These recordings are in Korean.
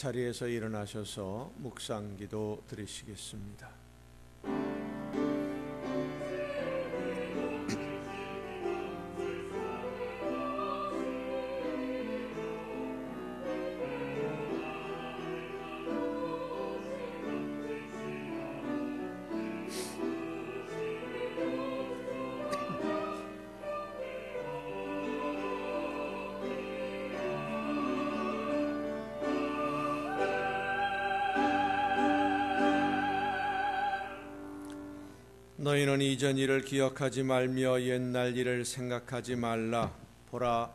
자리에서 일어나셔서 묵상기도 드리시겠습니다. 너희는 이전 일을 기억하지 말며 옛날 일을 생각하지 말라. 보라,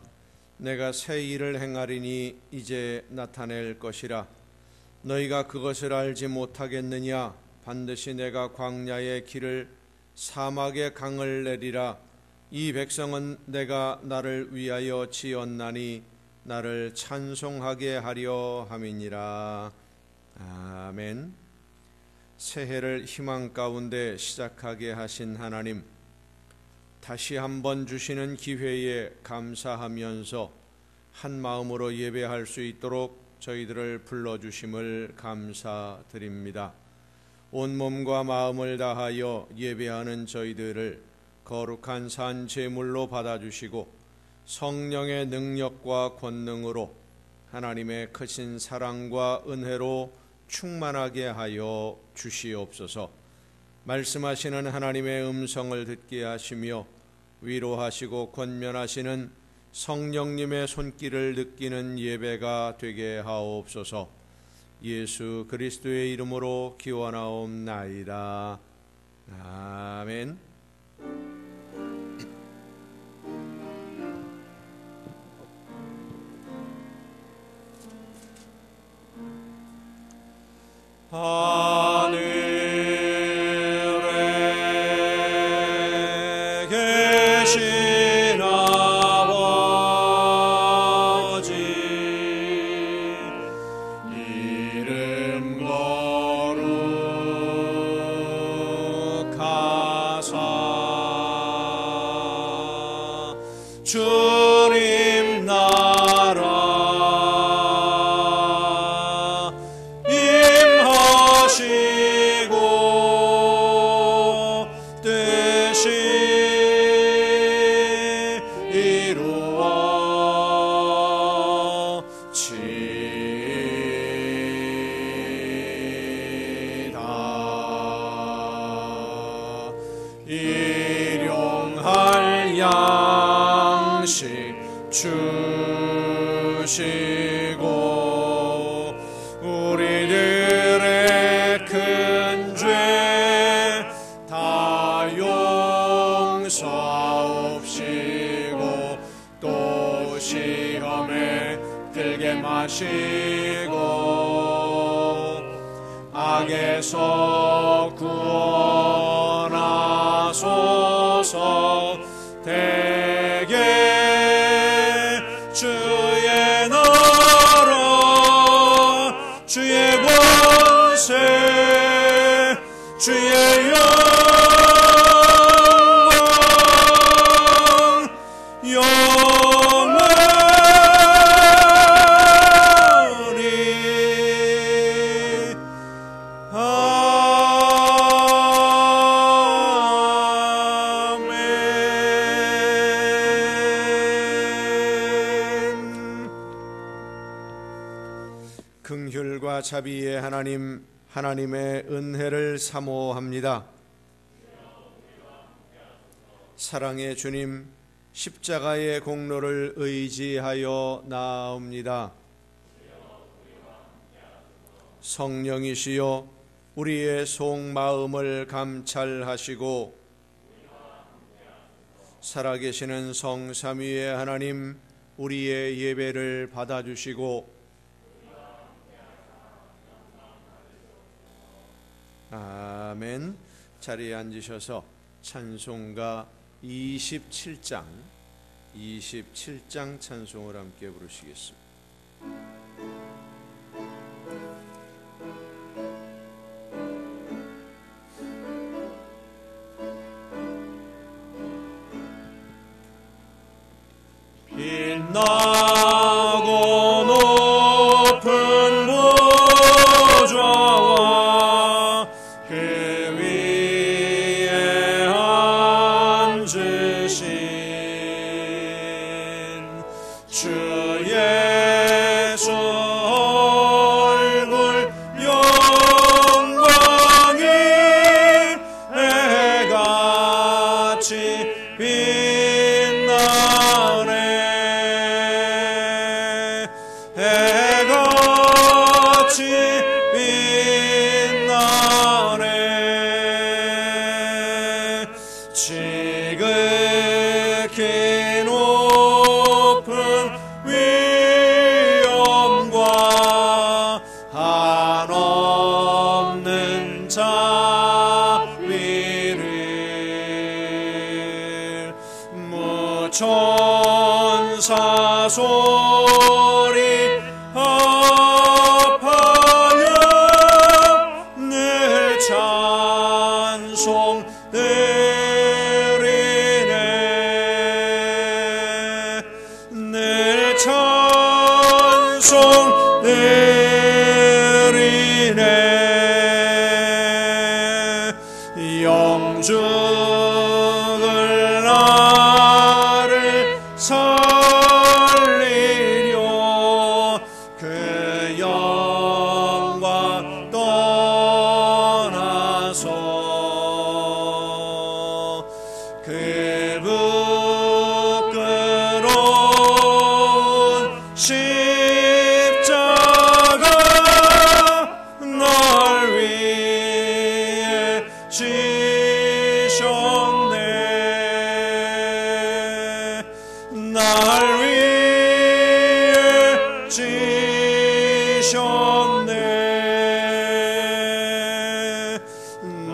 내가 새 일을 행하리니 이제 나타낼 것이라. 너희가 그것을 알지 못하겠느냐? 반드시 내가 광야의 길을 사막의 강을 내리라. 이 백성은 내가 나를 위하여 지었나니 나를 찬송하게 하려 함이니라. 아멘. 새해를 희망 가운데 시작하게 하신 하나님, 다시 한번 주시는 기회에 감사하면서 한 마음으로 예배할 수 있도록 저희들을 불러주심을 감사드립니다. 온 몸과 마음을 다하여 예배하는 저희들을 거룩한 산 제물로 받아주시고 성령의 능력과 권능으로 하나님의 크신 사랑과 은혜로 충만하게 하여 주시옵소서. 말씀하시는 하나님의 음성을 듣게 하시며 위로하시고 권면하시는 성령님의 손길을 느끼는 예배가 되게 하옵소서. 예수 그리스도의 이름으로 기원하옵나이다. 아멘. 하늘에 계신 아버지, 이름 거룩하사 주님 나라 일용할 양식 주시고 우리들의 큰 죄 다 용서하옵시고 또 시험에 들게 마시고 악에서 구원하소서. 대개 주의 나라 주의 권세 주의 영원 긍휼과 자비의 하나님, 하나님의 은혜를 사모합니다. 사랑의 주님, 십자가의 공로를 의지하여 나아옵니다. 성령이시여 우리의 속마음을 감찰하시고 살아계시는 성삼위의 하나님, 우리의 예배를 받아주시고 아멘. 자리에 앉으셔서 찬송가 27장 찬송을 함께 부르시겠습니다. 빛나고 높은 곳 빛나네. 지극히 높은 위엄과 한없는 자비를 무천사 소리 합하여 늘 찬송 드리네. 늘 찬송 드리네. 영죽을 나를 살리려 그 영광 떠나서 그 부끄러운 십자가 날 위해 지셨네. 날 위해 지셨네.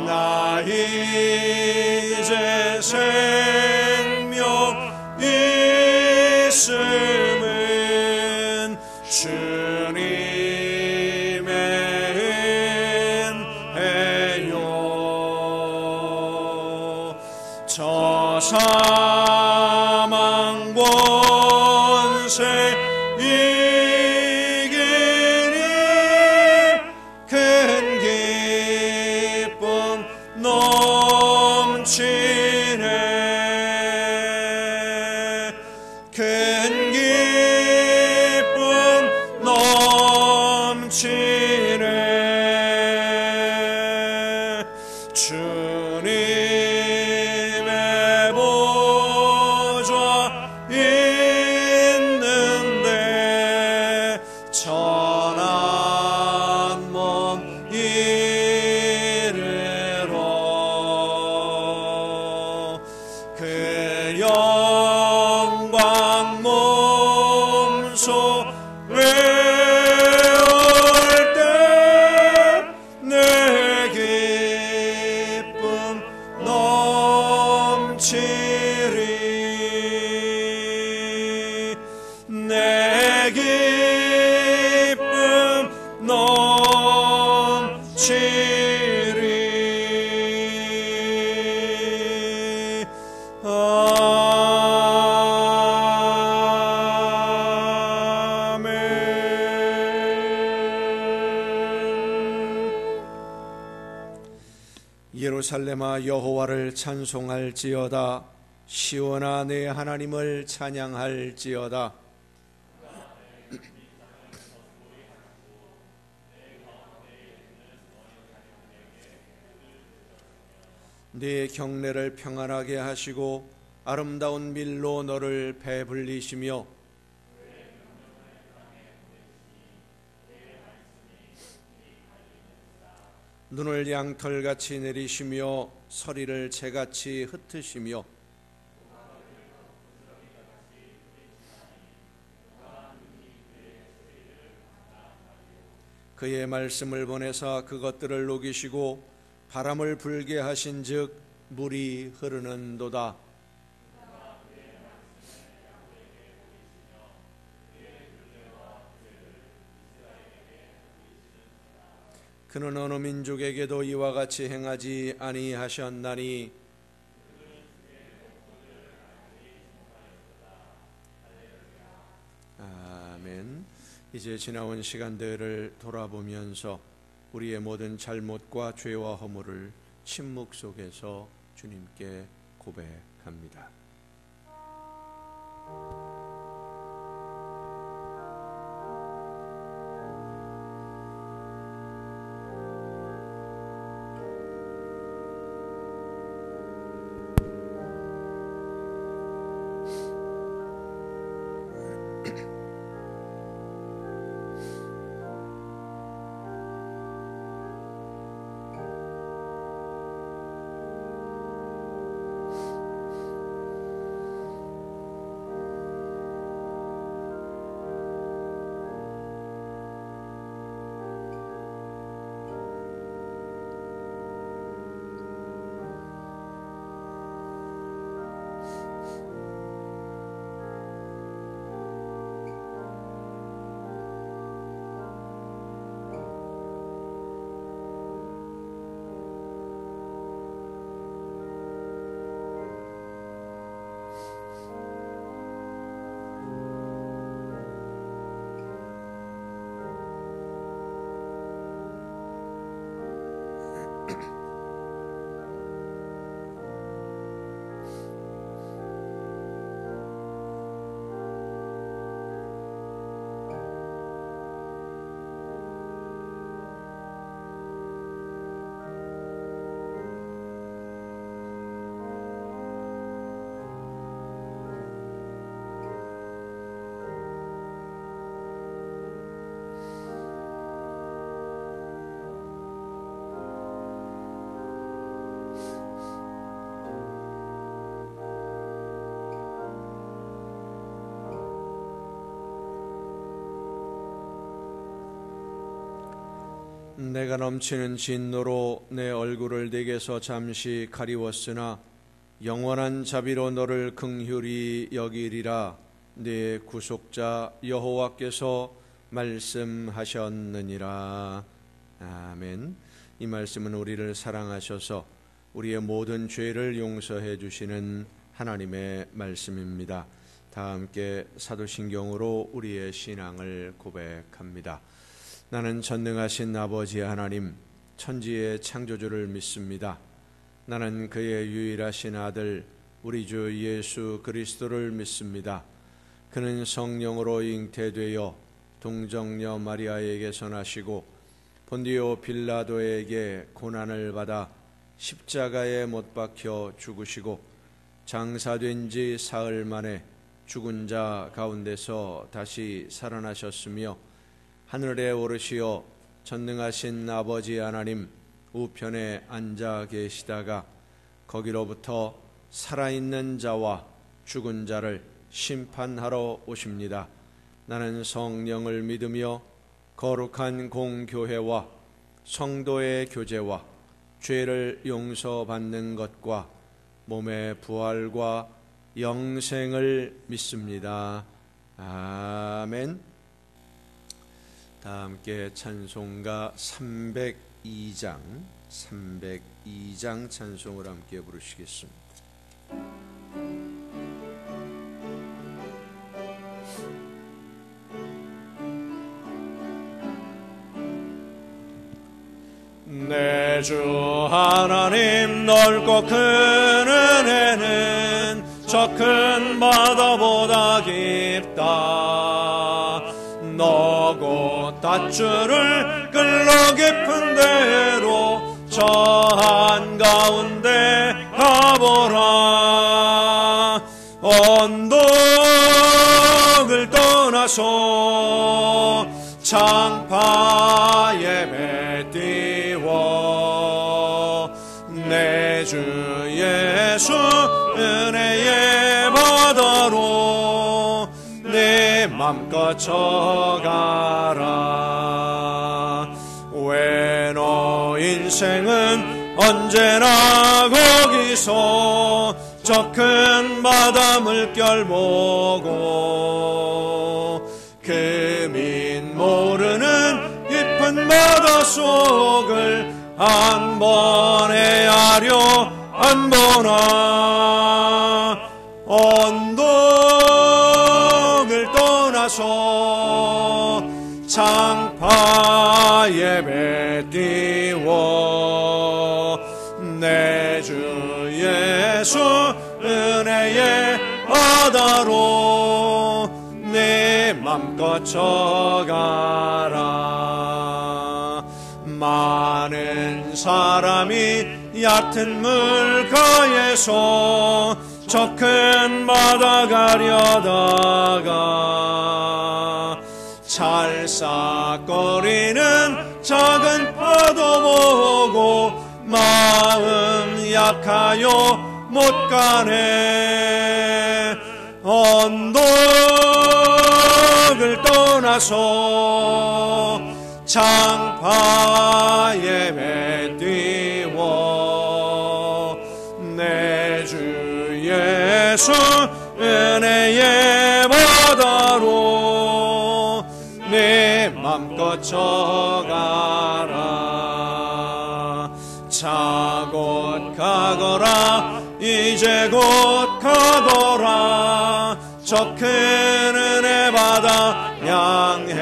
나 이제 생명 있음은 주님의 은혜요. 저 사망 권세 이기니 큰 기쁨 넘치네. 큰 기쁨 넘치네. 주님의 보좌 있는데 천한 몸 이르러 그 영광 몸소 외울 때 내 기쁨 넘치리. 내 기쁨 넘치리. 예루살렘아 여호와를 찬송할지어다. 시온아 내 하나님을 찬양할지어다. 네 경내를 평안하게 하시고 아름다운 밀로 너를 배불리시며 눈을 양털같이 내리시며 서리를 재같이 흩으시며 그의 말씀을 보내사 그것들을 녹이시고 바람을 불게 하신즉 물이 흐르는도다. 그는 어느 민족에게도 이와 같이 행하지 아니하셨나니 아멘. 이제 지나온 시간들을 돌아보면서 우리의 모든 잘못과 죄와 허물을 침묵 속에서 주님께 고백합니다. 내가 넘치는 진노로 내 얼굴을 내게서 잠시 가리웠으나 영원한 자비로 너를 긍휼히 여기리라. 네 구속자 여호와께서 말씀하셨느니라. 아멘. 이 말씀은 우리를 사랑하셔서 우리의 모든 죄를 용서해 주시는 하나님의 말씀입니다. 다 함께 사도신경으로 우리의 신앙을 고백합니다. 나는 전능하신 아버지 하나님, 천지의 창조주를 믿습니다. 나는 그의 유일하신 아들 우리 주 예수 그리스도를 믿습니다. 그는 성령으로 잉태되어 동정녀 마리아에게서 나시고 본디오 빌라도에게 고난을 받아 십자가에 못 박혀 죽으시고 장사된 지 사흘 만에 죽은 자 가운데서 다시 살아나셨으며 하늘에 오르시어 전능하신 아버지 하나님 우편에 앉아 계시다가 거기로부터 살아있는 자와 죽은 자를 심판하러 오십니다. 나는 성령을 믿으며 거룩한 공교회와 성도의 교제와 죄를 용서받는 것과 몸의 부활과 영생을 믿습니다. 아멘. 다 함께 찬송가 302장 찬송을 함께 부르시겠습니다. 내 주 하나님 넓고 큰 은혜는 저 큰 바다보다 깊다. 너고 닷줄을 끌러 깊은 데로 저 한가운데 가보라. 언덕을 떠나서 창파에 뱉띄워 내 주 예수 은혜의 바다로 내 맘껏 쳐가라. 왜 너 인생은 언제나 거기서 저 큰 바다 물결 보고 금인 모르는 깊은 바다 속을 한 번에 하려 안 보나. 언덕을 떠나서 창파에 뱉띄워 내 주 예수 은혜의 바다로 내 맘껏 쳐가라. 많은 사람이 얕은 물가에서 저 큰 바다 가려다가 찰싹거리는 작은 파도 보고 마음 약하여 못 가네. 언덕을 떠나서 창파에 뱉띄워 내 주 예수 은혜의 바다로 내 맘껏 쳐가라. 자 곧 가거라 이제 곧 가거라. 저 큰 은혜 바다 향해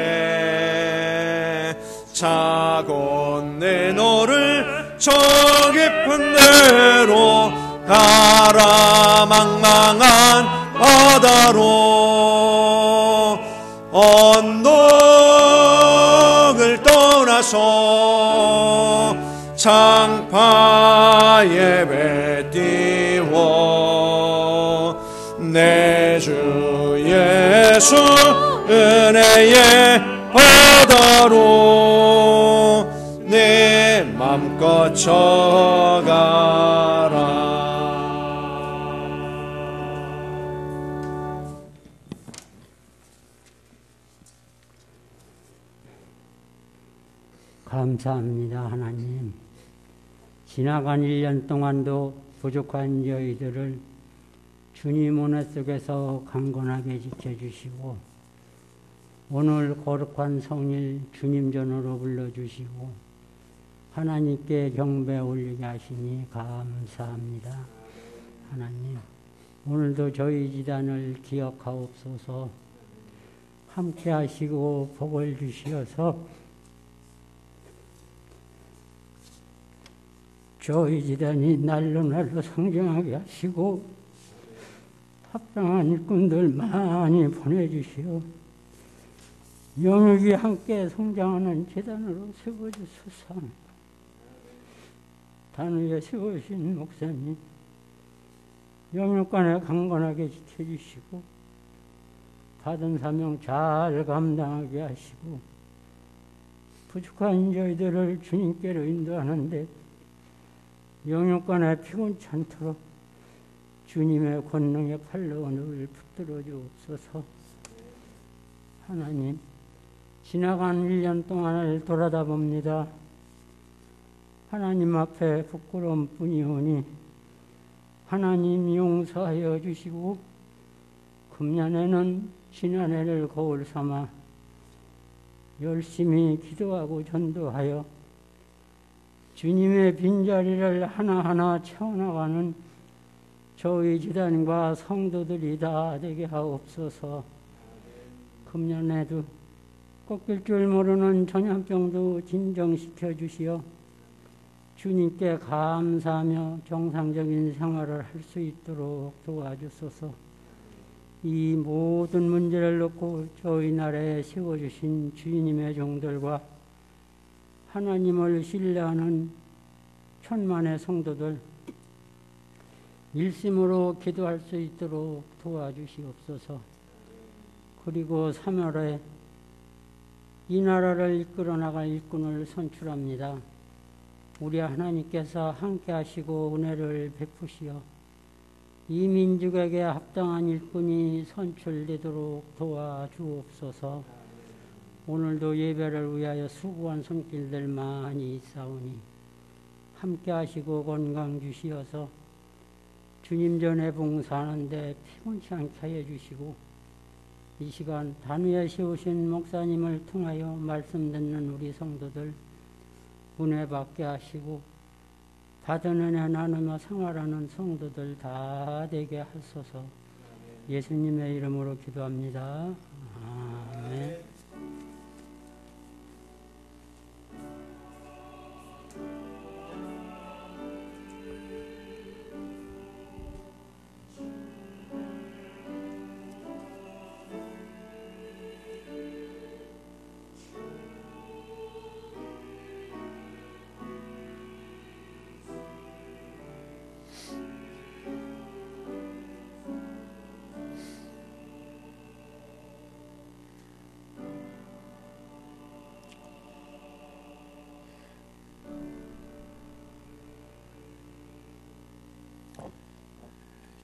자 곧 내 너를 저 깊은 데로 가라. 망망한 바다로 언덕을 떠나서 창파에 뱉띄워 내 주 예수 은혜의 바다로 내 맘껏 쳐가라. 감사합니다, 하나님. 지나간 1년 동안도 부족한 저희들을 주님 은혜 속에서 강건하게 지켜주시고 오늘 거룩한 성일 주님 전으로 불러주시고 하나님께 경배 올리게 하시니 감사합니다. 하나님, 오늘도 저희 지단을 기억하옵소서. 함께 하시고 복을 주시어서 저희 지단이 날로 날로 성장하게 하시고 합당한 일꾼들 많이 보내주시오. 영육이 함께 성장하는 재단으로 세워주소서. 단위에 세우신 목사님 영육간에 강건하게 지켜주시고 받은 사명 잘 감당하게 하시고 부족한 저희들을 주님께로 인도하는데 영육간에 피곤치 않도록 주님의 권능의 팔로 늘 붙들어 주옵소서. 하나님, 지나간 1년 동안을 돌아다 봅니다. 하나님 앞에 부끄러움 뿐이오니 하나님 용서하여 주시고 금년에는 지난해를 거울 삼아 열심히 기도하고 전도하여 주님의 빈자리를 하나하나 채워나가는 저희 지단과 성도들이 다 되게 하옵소서. 금년에도 꺾일 줄 모르는 전염병도 진정시켜 주시어 주님께 감사하며 정상적인 생활을 할 수 있도록 도와주소서. 이 모든 문제를 놓고 저희 나라에 세워주신 주님의 종들과 하나님을 신뢰하는 천만의 성도들 일심으로 기도할 수 있도록 도와주시옵소서. 그리고 3월에 이 나라를 이끌어 나갈 일꾼을 선출합니다. 우리 하나님께서 함께 하시고 은혜를 베푸시어 이 민족에게 합당한 일꾼이 선출되도록 도와주옵소서. 오늘도 예배를 위하여 수고한 손길들 많이 있사오니 함께 하시고 건강 주시어서 주님 전에 봉사하는데 피곤치 않게 하여 주시고 이 시간 단위에 세우신 목사님을 통하여 말씀 듣는 우리 성도들 은혜 받게 하시고 받은 은혜 나누며 생활하는 성도들 다 되게 하소서. 예수님의 이름으로 기도합니다. 아멘.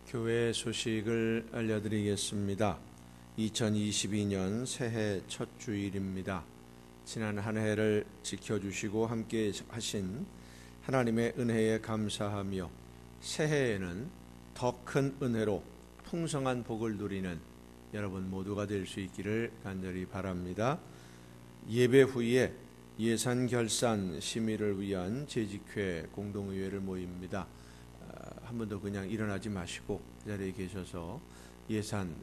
교회 소식을 알려드리겠습니다. 2022년 새해 첫 주일입니다. 지난 한 해를 지켜주시고 함께 하신 하나님의 은혜에 감사하며 새해에는 더 큰 은혜로 풍성한 복을 누리는 여러분 모두가 될 수 있기를 간절히 바랍니다. 예배 후에 예산 결산 심의를 위한 재직회 공동의회를 모입니다. 한 번도 그냥 일어나지 마시고 그 자리에 계셔서 예산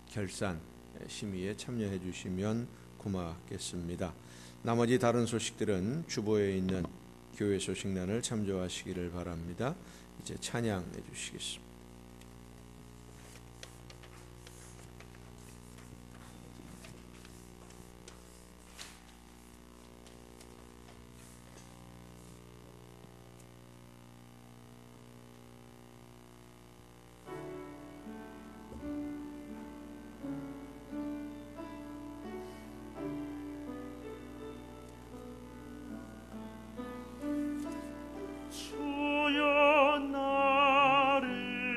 결산 심의에 참여해 주시면 고맙겠습니다. 나머지 다른 소식들은 주보에 있는 교회 소식란을 참조하시기를 바랍니다. 이제 찬양해 주시겠습니다. 주여 나를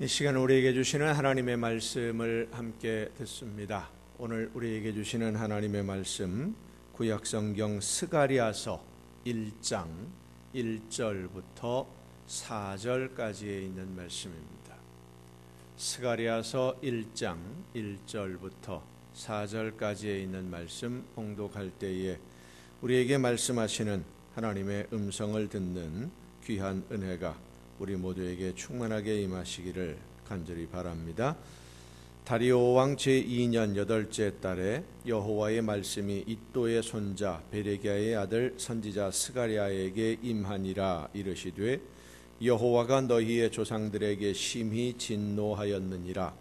이 시간 우리에게 주시는 하나님의 말씀을 함께 듣습니다. 오늘 우리에게 주시는 하나님의 말씀 구약성경 스가랴서 1장 1절부터 4절까지에 있는 말씀입니다. 스가랴서 1장 1절부터 4절까지에 있는 말씀 봉독할 때에 우리에게 말씀하시는 하나님의 음성을 듣는 귀한 은혜가 우리 모두에게 충만하게 임하시기를 간절히 바랍니다. 다리오 왕 제2년 8째 달에 여호와의 말씀이 이도의 손자 베레기야의 아들 선지자 스가랴에게 임하니라. 이르시되 여호와가 너희의 조상들에게 심히 진노하였느니라.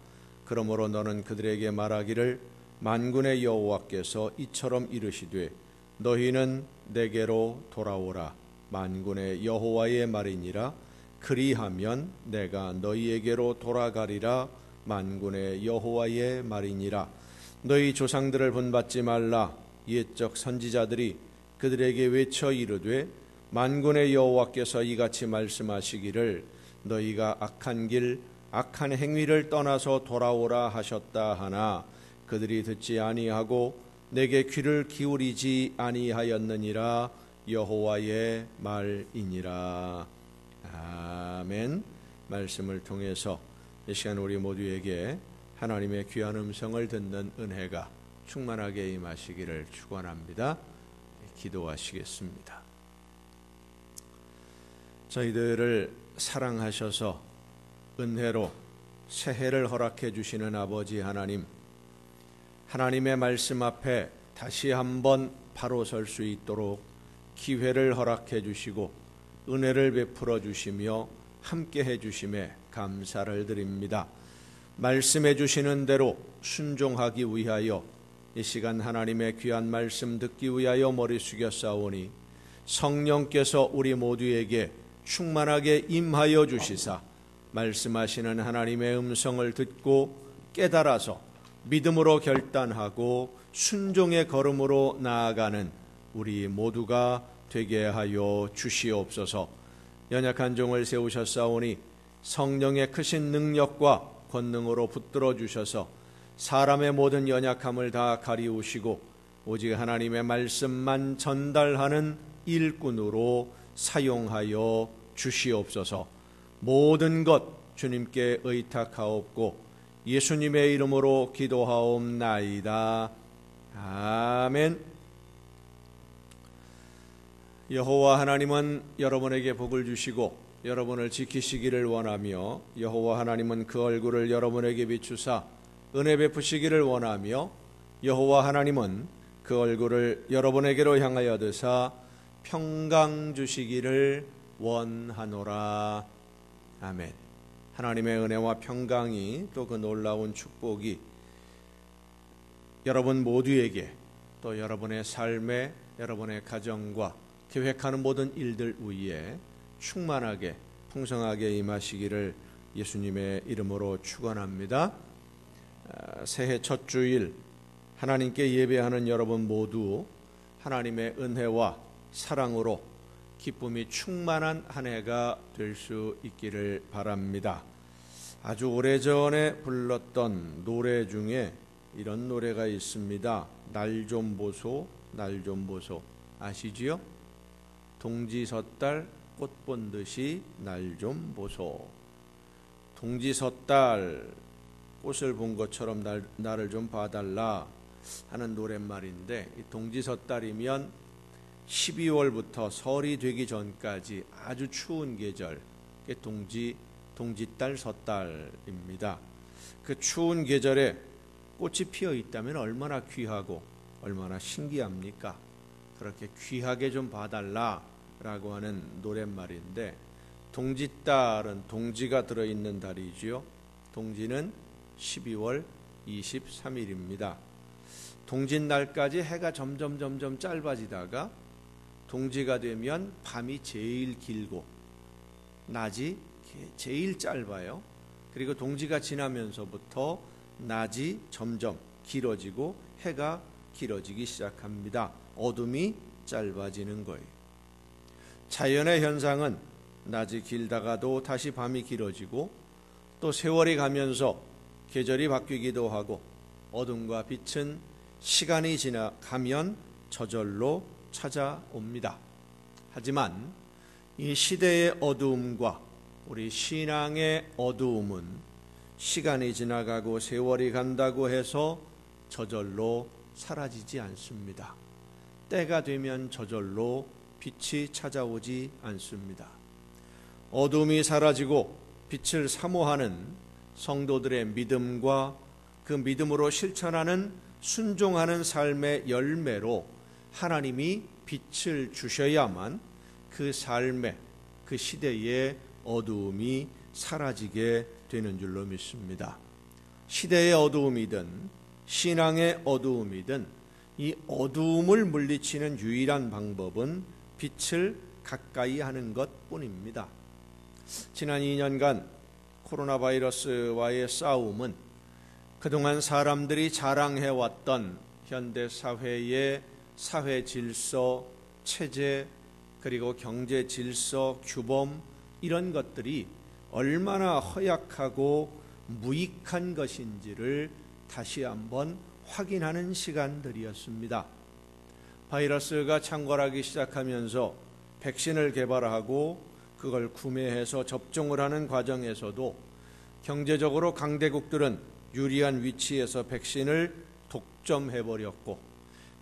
그러므로 너는 그들에게 말하기를 만군의 여호와께서 이처럼 이르시되 너희는 내게로 돌아오라. 만군의 여호와의 말이니라. 그리하면 내가 너희에게로 돌아가리라. 만군의 여호와의 말이니라. 너희 조상들을 본받지 말라. 옛적 선지자들이 그들에게 외쳐 이르되 만군의 여호와께서 이같이 말씀하시기를 너희가 악한 길 악한 행위를 떠나서 돌아오라 하셨다 하나 그들이 듣지 아니하고 내게 귀를 기울이지 아니하였느니라. 여호와의 말이니라. 아멘. 말씀을 통해서 이 시간 우리 모두에게 하나님의 귀한 음성을 듣는 은혜가 충만하게 임하시기를 축원합니다. 기도하시겠습니다. 저희들을 사랑하셔서 은혜로 새해를 허락해 주시는 아버지 하나님, 하나님의 말씀 앞에 다시 한번 바로 설 수 있도록 기회를 허락해 주시고 은혜를 베풀어 주시며 함께 해 주심에 감사를 드립니다. 말씀해 주시는 대로 순종하기 위하여 이 시간 하나님의 귀한 말씀 듣기 위하여 머리 숙여 싸우니 성령께서 우리 모두에게 충만하게 임하여 주시사 말씀하시는 하나님의 음성을 듣고 깨달아서 믿음으로 결단하고 순종의 걸음으로 나아가는 우리 모두가 되게 하여 주시옵소서. 연약한 종을 세우셨사오니 성령의 크신 능력과 권능으로 붙들어 주셔서 사람의 모든 연약함을 다 가리우시고 오직 하나님의 말씀만 전달하는 일꾼으로 사용하여 주시옵소서. 모든 것 주님께 의탁하옵고 예수님의 이름으로 기도하옵나이다. 아멘. 여호와 하나님은 여러분에게 복을 주시고 여러분을 지키시기를 원하며 여호와 하나님은 그 얼굴을 여러분에게 비추사 은혜 베푸시기를 원하며 여호와 하나님은 그 얼굴을 여러분에게로 향하여 드사 평강 주시기를 원하노라. 아멘. 하나님의 은혜와 평강이 또 그 놀라운 축복이 여러분 모두에게 또 여러분의 삶에 여러분의 가정과 계획하는 모든 일들 위에 충만하게 풍성하게 임하시기를 예수님의 이름으로 축원합니다. 새해 첫 주일 하나님께 예배하는 여러분 모두 하나님의 은혜와 사랑으로 기쁨이 충만한 한 해가 될 수 있기를 바랍니다. 아주 오래전에 불렀던 노래 중에 이런 노래가 있습니다. 날 좀 보소, 날 좀 보소. 아시지요? 동지 섣달 꽃 본 듯이 날 좀 보소. 동지 섣달 꽃을 본 것처럼 나를 좀 봐달라 하는 노랫말인데, 이 동지 섣달이면 12월부터 설이 되기 전까지 아주 추운 계절, 동지달 섣달입니다. 그 추운 계절에 꽃이 피어 있다면 얼마나 귀하고 얼마나 신기합니까? 그렇게 귀하게 좀 봐달라라고 하는 노랫말인데, 동지달은 동지가 들어있는 달이지요. 동지는 12월 23일입니다. 동짓날까지 해가 점점 짧아지다가 동지가 되면 밤이 제일 길고 낮이 제일 짧아요. 그리고 동지가 지나면서부터 낮이 점점 길어지고 해가 길어지기 시작합니다. 어둠이 짧아지는 거예요. 자연의 현상은 낮이 길다가도 다시 밤이 길어지고 또 세월이 가면서 계절이 바뀌기도 하고 어둠과 빛은 시간이 지나가면 저절로 찾아옵니다. 하지만 이 시대의 어두움과 우리 신앙의 어두움은 시간이 지나가고 세월이 간다고 해서 저절로 사라지지 않습니다. 때가 되면 저절로 빛이 찾아오지 않습니다. 어둠이 사라지고 빛을 사모하는 성도들의 믿음과 그 믿음으로 실천하는 순종하는 삶의 열매로 하나님이 빛을 주셔야만 그 삶에, 그 시대의 어두움이 사라지게 되는 줄로 믿습니다. 시대의 어두움이든 신앙의 어두움이든 이 어두움을 물리치는 유일한 방법은 빛을 가까이 하는 것뿐입니다. 지난 2년간 코로나 바이러스와의 싸움은 그동안 사람들이 자랑해왔던 현대 사회의 사회 질서, 체제, 그리고 경제 질서, 규범 이런 것들이 얼마나 허약하고 무익한 것인지를 다시 한번 확인하는 시간들이었습니다. 바이러스가 창궐하기 시작하면서 백신을 개발하고 그걸 구매해서 접종을 하는 과정에서도 경제적으로 강대국들은 유리한 위치에서 백신을 독점해버렸고,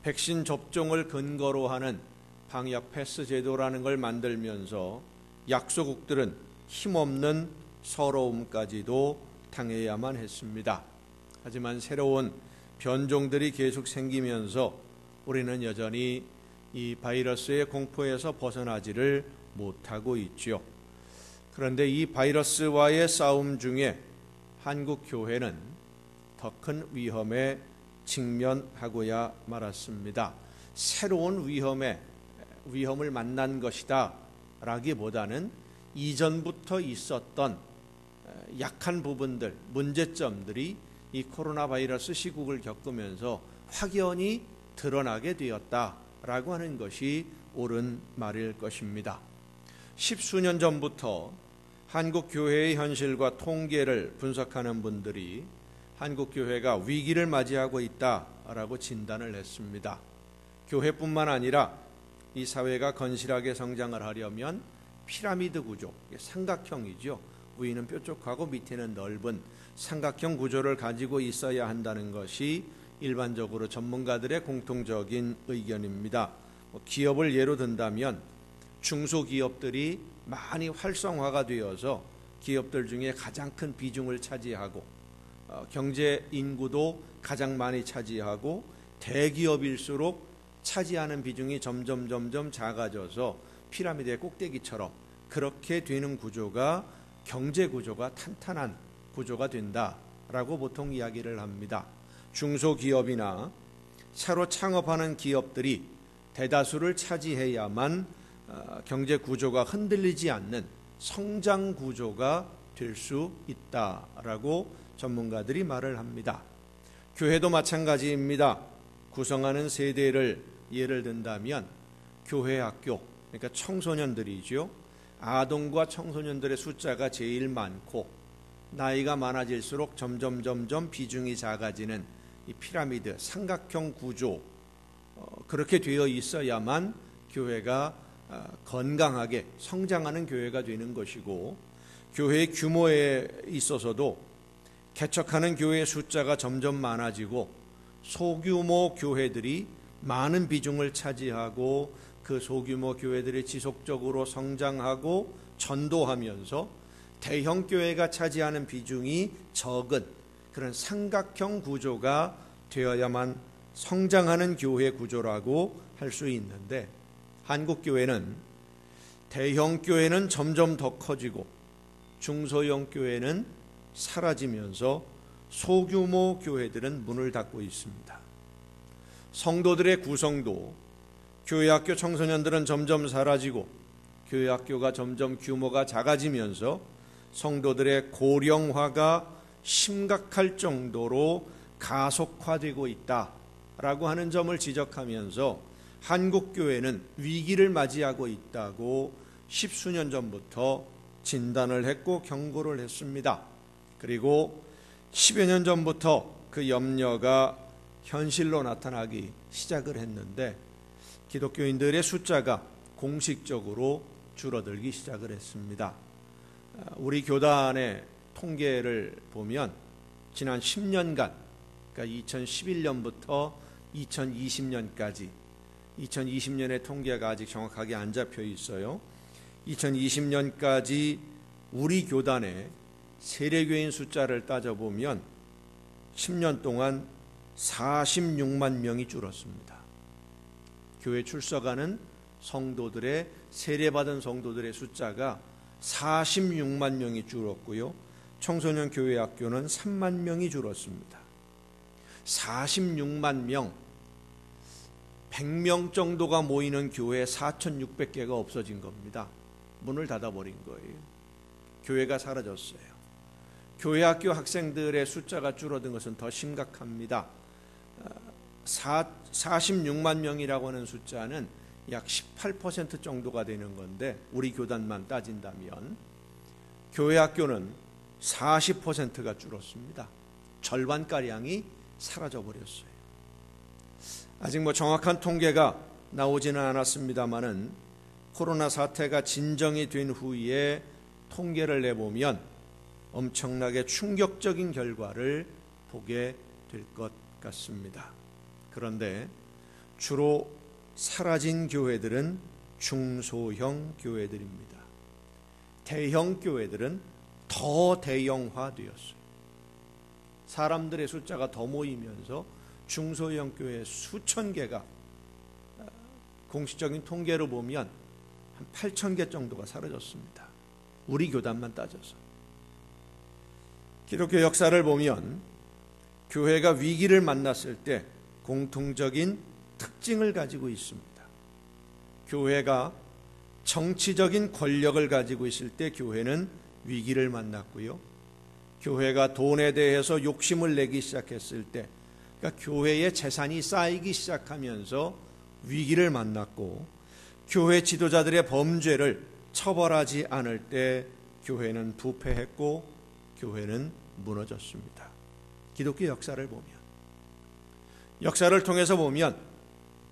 백신 접종을 근거로 하는 방역 패스 제도라는 걸 만들면서 약소국들은 힘없는 서러움까지도 당해야만 했습니다. 하지만 새로운 변종들이 계속 생기면서 우리는 여전히 이 바이러스의 공포에서 벗어나지를 못하고 있죠. 그런데 이 바이러스와의 싸움 중에 한국 교회는 더 큰 위험에 직면하고야 말았습니다. 새로운 위험을 만난 것이다 라기보다는 이전부터 있었던 약한 부분들, 문제점들이 이 코로나 바이러스 시국을 겪으면서 확연히 드러나게 되었다라고 하는 것이 옳은 말일 것입니다. 10수년 전부터 한국 교회의 현실과 통계를 분석하는 분들이 한국 교회가 위기를 맞이하고 있다라고 진단을 했습니다. 교회뿐만 아니라 이 사회가 건실하게 성장을 하려면 피라미드 구조, 삼각형이죠. 위는 뾰족하고 밑에는 넓은 삼각형 구조를 가지고 있어야 한다는 것이 일반적으로 전문가들의 공통적인 의견입니다. 기업을 예로 든다면 중소기업들이 많이 활성화가 되어서 기업들 중에 가장 큰 비중을 차지하고 경제 인구도 가장 많이 차지하고 대기업일수록 차지하는 비중이 점점 작아져서 피라미드의 꼭대기처럼 그렇게 되는 구조가 경제 구조가 탄탄한 구조가 된다라고 보통 이야기를 합니다. 중소기업이나 새로 창업하는 기업들이 대다수를 차지해야만 경제 구조가 흔들리지 않는 성장 구조가 될 수 있다라고 전문가들이 말을 합니다. 교회도 마찬가지입니다. 구성하는 세대를 예를 든다면 교회 학교, 그러니까 청소년들이죠. 아동과 청소년들의 숫자가 제일 많고 나이가 많아질수록 점점 비중이 작아지는 이 피라미드, 삼각형 구조, 그렇게 되어 있어야만 교회가 건강하게 성장하는 교회가 되는 것이고, 교회의 규모에 있어서도 개척하는 교회의 숫자가 점점 많아지고 소규모 교회들이 많은 비중을 차지하고 그 소규모 교회들이 지속적으로 성장하고 전도하면서 대형 교회가 차지하는 비중이 적은 그런 삼각형 구조가 되어야만 성장하는 교회 구조라고 할 수 있는데, 한국 교회는 대형 교회는 점점 더 커지고 중소형 교회는 사라지면서 소규모 교회들은 문을 닫고 있습니다. 성도들의 구성도 교회학교 청소년들은 점점 사라지고 교회학교가 점점 규모가 작아지면서 성도들의 고령화가 심각할 정도로 가속화되고 있다라고 하는 점을 지적하면서 한국 교회는 위기를 맞이하고 있다고 10수년 전부터 진단을 했고 경고를 했습니다. 그리고 10여 년 전부터 그 염려가 현실로 나타나기 시작을 했는데 기독교인들의 숫자가 공식적으로 줄어들기 시작을 했습니다. 우리 교단의 통계를 보면 지난 10년간, 그러니까 2011년부터 2020년까지 2020년의 통계가 아직 정확하게 안 잡혀 있어요. 2020년까지 우리 교단의 세례교인 숫자를 따져보면 10년 동안 46만 명이 줄었습니다. 교회 출석하는 성도들의, 세례받은 성도들의 숫자가 46만 명이 줄었고요. 청소년 교회 학교는 3만 명이 줄었습니다. 46만 명, 100명 정도가 모이는 교회 4,600개가 없어진 겁니다. 문을 닫아버린 거예요. 교회가 사라졌어요. 교회 학교 학생들의 숫자가 줄어든 것은 더 심각합니다. 46만 명이라고 하는 숫자는 약 18% 정도가 되는 건데, 우리 교단만 따진다면 교회 학교는 40%가 줄었습니다. 절반가량이 사라져버렸어요. 아직 정확한 통계가 나오지는 않았습니다마는 코로나 사태가 진정이 된 후에 통계를 내보면 엄청나게 충격적인 결과를 보게 될 것 같습니다. 그런데 주로 사라진 교회들은 중소형 교회들입니다. 대형 교회들은 더 대형화되었어요. 사람들의 숫자가 더 모이면서 중소형 교회 수천 개가, 공식적인 통계로 보면 한 8천 개 정도가 사라졌습니다. 우리 교단만 따져서. 기독교 역사를 보면 교회가 위기를 만났을 때 공통적인 특징을 가지고 있습니다. 교회가 정치적인 권력을 가지고 있을 때 교회는 위기를 만났고요. 교회가 돈에 대해서 욕심을 내기 시작했을 때, 그러니까 교회의 재산이 쌓이기 시작하면서 위기를 만났고, 교회 지도자들의 범죄를 처벌하지 않을 때 교회는 부패했고 교회는 무너졌습니다. 기독교 역사를 보면, 역사를 통해서 보면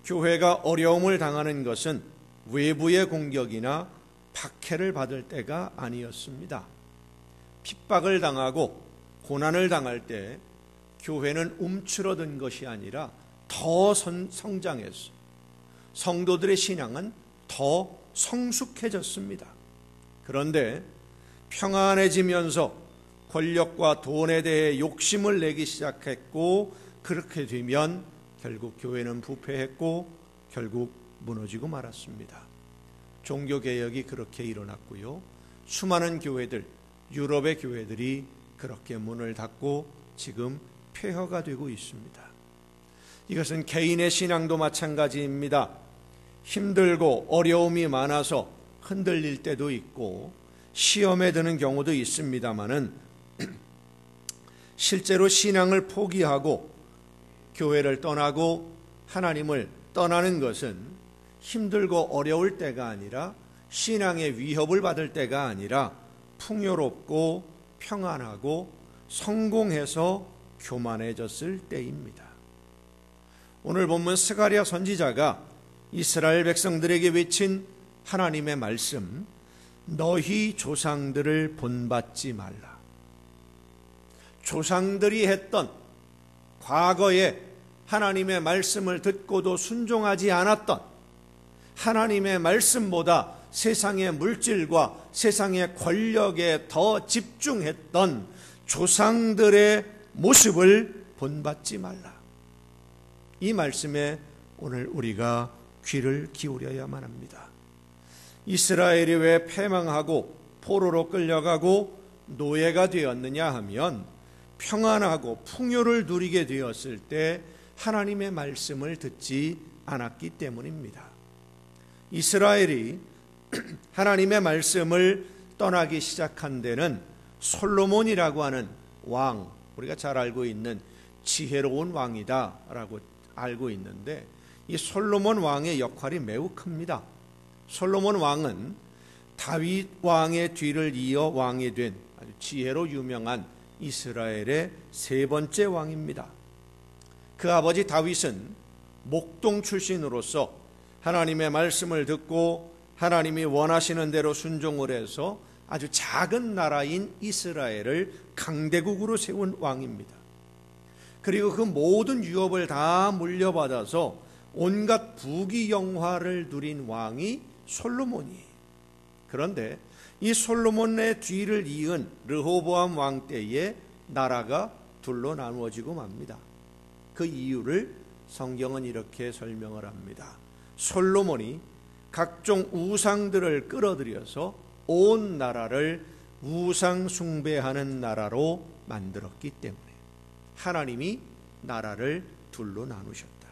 교회가 어려움을 당하는 것은 외부의 공격이나 박해를 받을 때가 아니었습니다. 핍박을 당하고 고난을 당할 때 교회는 움츠러든 것이 아니라 더 성장했어요. 성도들의 신앙은 더 성숙해졌습니다. 그런데 평안해지면서 권력과 돈에 대해 욕심을 내기 시작했고, 그렇게 되면 결국 교회는 부패했고 결국 무너지고 말았습니다. 종교개혁이 그렇게 일어났고요. 수많은 교회들, 유럽의 교회들이 그렇게 문을 닫고 지금 폐허가 되고 있습니다. 이것은 개인의 신앙도 마찬가지입니다. 힘들고 어려움이 많아서 흔들릴 때도 있고 시험에 드는 경우도 있습니다마는 실제로 신앙을 포기하고 교회를 떠나고 하나님을 떠나는 것은 힘들고 어려울 때가 아니라, 신앙의 위협을 받을 때가 아니라 풍요롭고 평안하고 성공해서 교만해졌을 때입니다. 오늘 본문 스가랴 선지자가 이스라엘 백성들에게 외친 하나님의 말씀, 너희 조상들을 본받지 말라. 조상들이 했던, 과거에 하나님의 말씀을 듣고도 순종하지 않았던, 하나님의 말씀보다 세상의 물질과 세상의 권력에 더 집중했던 조상들의 모습을 본받지 말라. 이 말씀에 오늘 우리가 귀를 기울여야만 합니다. 이스라엘이 왜 패망하고 포로로 끌려가고 노예가 되었느냐 하면, 평안하고 풍요를 누리게 되었을 때 하나님의 말씀을 듣지 않았기 때문입니다. 이스라엘이 하나님의 말씀을 떠나기 시작한 데는 솔로몬이라고 하는 왕, 우리가 잘 알고 있는 지혜로운 왕이다라고 알고 있는데, 이 솔로몬 왕의 역할이 매우 큽니다. 솔로몬 왕은 다윗 왕의 뒤를 이어 왕이 된 아주 지혜로 유명한 이스라엘의 세 번째 왕입니다. 그 아버지 다윗은 목동 출신으로서 하나님의 말씀을 듣고 하나님이 원하시는 대로 순종을 해서 아주 작은 나라인 이스라엘을 강대국으로 세운 왕입니다. 그리고 그 모든 유업을 다 물려받아서 온갖 부귀영화를 누린 왕이 솔로몬이에요. 그런데 이 솔로몬의 뒤를 이은 르호보암 왕 때에 나라가 둘로 나누어지고 맙니다. 그 이유를 성경은 이렇게 설명을 합니다. 솔로몬이 각종 우상들을 끌어들여서 온 나라를 우상 숭배하는 나라로 만들었기 때문에 하나님이 나라를 둘로 나누셨다.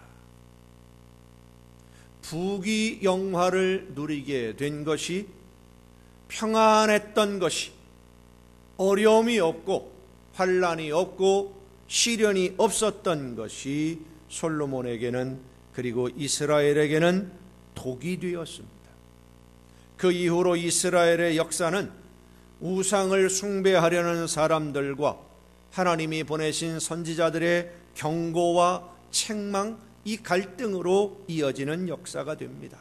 부귀영화를 누리게 된 것이, 평안했던 것이, 어려움이 없고 환난이 없고 시련이 없었던 것이 솔로몬에게는, 그리고 이스라엘에게는 독이 되었습니다. 그 이후로 이스라엘의 역사는 우상을 숭배하려는 사람들과 하나님이 보내신 선지자들의 경고와 책망, 이 갈등으로 이어지는 역사가 됩니다.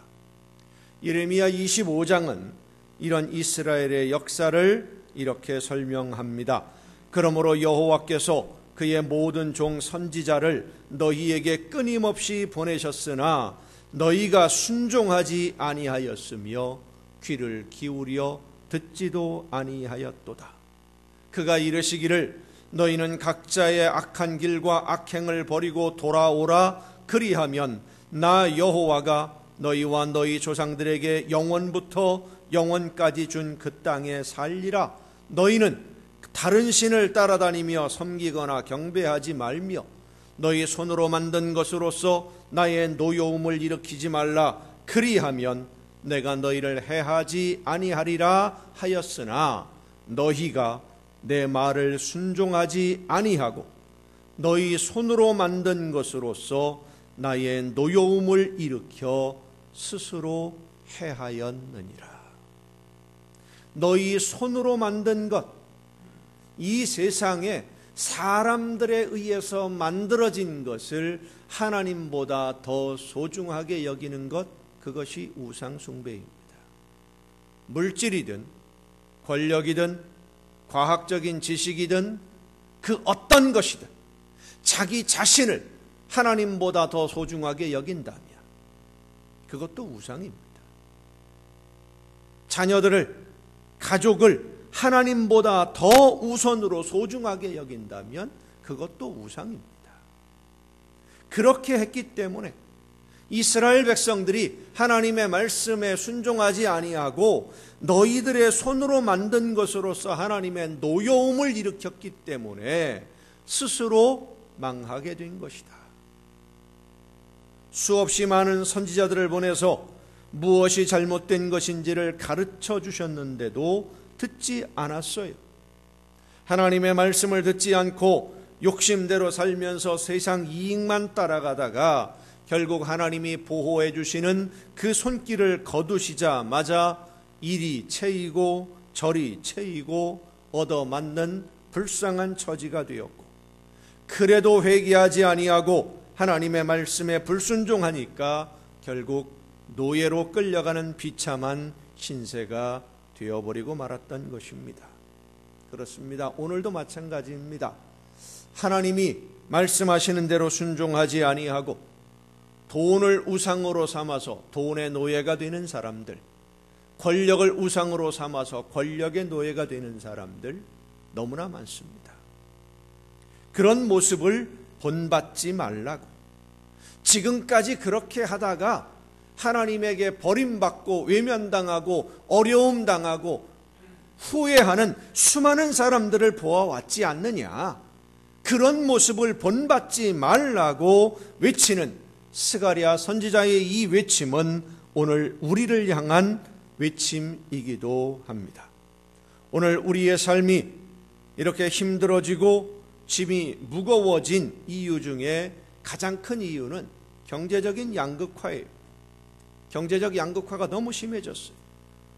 예레미야 25장은 이런 이스라엘의 역사를 이렇게 설명합니다. 그러므로 여호와께서 그의 모든 종 선지자를 너희에게 끊임없이 보내셨으나 너희가 순종하지 아니하였으며 귀를 기울여 듣지도 아니하였도다. 그가 이르시기를 너희는 각자의 악한 길과 악행을 버리고 돌아오라. 그리하면 나 여호와가 너희와 너희 조상들에게 영원부터 영원까지 준 그 땅에 살리라. 너희는 다른 신을 따라다니며 섬기거나 경배하지 말며 너희 손으로 만든 것으로서 나의 노여움을 일으키지 말라. 그리하면 내가 너희를 해하지 아니하리라 하였으나 너희가 내 말을 순종하지 아니하고 너희 손으로 만든 것으로서 나의 노여움을 일으켜 스스로 해하였느니라. 너희 손으로 만든 것, 이 세상에 사람들에 의해서 만들어진 것을 하나님보다 더 소중하게 여기는 것, 그것이 우상 숭배입니다. 물질이든 권력이든 과학적인 지식이든 그 어떤 것이든 자기 자신을 하나님보다 더 소중하게 여긴다면 그것도 우상입니다. 자녀들을, 가족을 하나님보다 더 우선으로 소중하게 여긴다면 그것도 우상입니다. 그렇게 했기 때문에 이스라엘 백성들이 하나님의 말씀에 순종하지 아니하고 너희들의 손으로 만든 것으로서 하나님의 노여움을 일으켰기 때문에 스스로 망하게 된 것이다. 수없이 많은 선지자들을 보내서 무엇이 잘못된 것인지를 가르쳐 주셨는데도 듣지 않았어요. 하나님의 말씀을 듣지 않고 욕심대로 살면서 세상 이익만 따라가다가 결국 하나님이 보호해 주시는 그 손길을 거두시자마자 이리 채이고 저리 채이고 얻어맞는 불쌍한 처지가 되었고, 그래도 회개하지 아니하고 하나님의 말씀에 불순종하니까 결국 노예로 끌려가는 비참한 신세가 되어버리고 말았던 것입니다. 그렇습니다. 오늘도 마찬가지입니다. 하나님이 말씀하시는 대로 순종하지 아니하고 돈을 우상으로 삼아서 돈의 노예가 되는 사람들, 권력을 우상으로 삼아서 권력의 노예가 되는 사람들 너무나 많습니다. 그런 모습을 본받지 말라고, 지금까지 그렇게 하다가 하나님에게 버림받고 외면당하고 어려움 당하고 후회하는 수많은 사람들을 보아왔지 않느냐, 그런 모습을 본받지 말라고 외치는 스가랴 선지자의 이 외침은 오늘 우리를 향한 외침이기도 합니다. 오늘 우리의 삶이 이렇게 힘들어지고 짐이 무거워진 이유 중에 가장 큰 이유는 경제적인 양극화예요. 경제적 양극화가 너무 심해졌어요.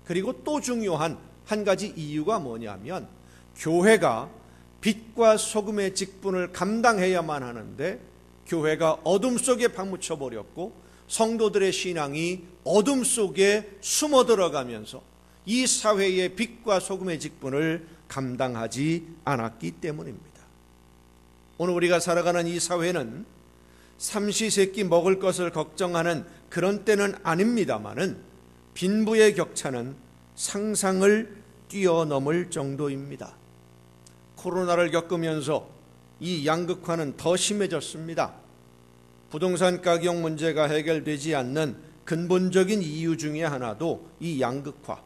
그리고 또 중요한 한 가지 이유가 뭐냐면, 교회가 빛과 소금의 직분을 감당해야만 하는데 교회가 어둠 속에 파묻혀 버렸고 성도들의 신앙이 어둠 속에 숨어 들어가면서 이 사회의 빛과 소금의 직분을 감당하지 않았기 때문입니다. 오늘 우리가 살아가는 이 사회는 삼시세끼 먹을 것을 걱정하는 그런 때는 아닙니다마는 빈부의 격차는 상상을 뛰어넘을 정도입니다. 코로나를 겪으면서 이 양극화는 더 심해졌습니다. 부동산 가격 문제가 해결되지 않는 근본적인 이유 중에 하나도 이 양극화.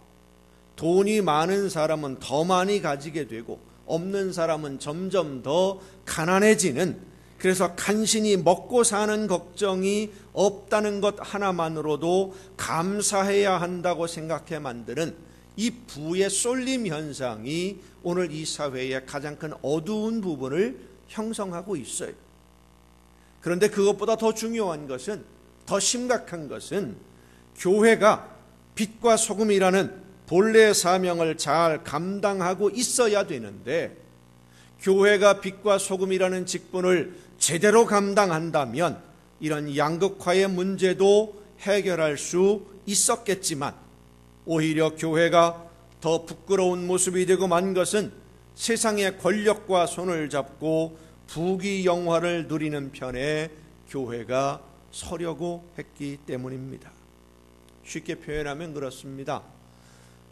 돈이 많은 사람은 더 많이 가지게 되고 없는 사람은 점점 더 가난해지는, 그래서 간신히 먹고 사는 걱정이 없다는 것 하나만으로도 감사해야 한다고 생각해 만드는 이 부의 쏠림 현상이 오늘 이 사회의 가장 큰 어두운 부분을 형성하고 있어요. 그런데 그것보다 더 중요한 것은, 더 심각한 것은 교회가 빛과 소금이라는 본래의 사명을 잘 감당하고 있어야 되는데, 교회가 빛과 소금이라는 직분을 제대로 감당한다면 이런 양극화의 문제도 해결할 수 있었겠지만, 오히려 교회가 더 부끄러운 모습이 되고 만 것은 세상의 권력과 손을 잡고 부귀영화를 누리는 편에 교회가 서려고 했기 때문입니다. 쉽게 표현하면 그렇습니다.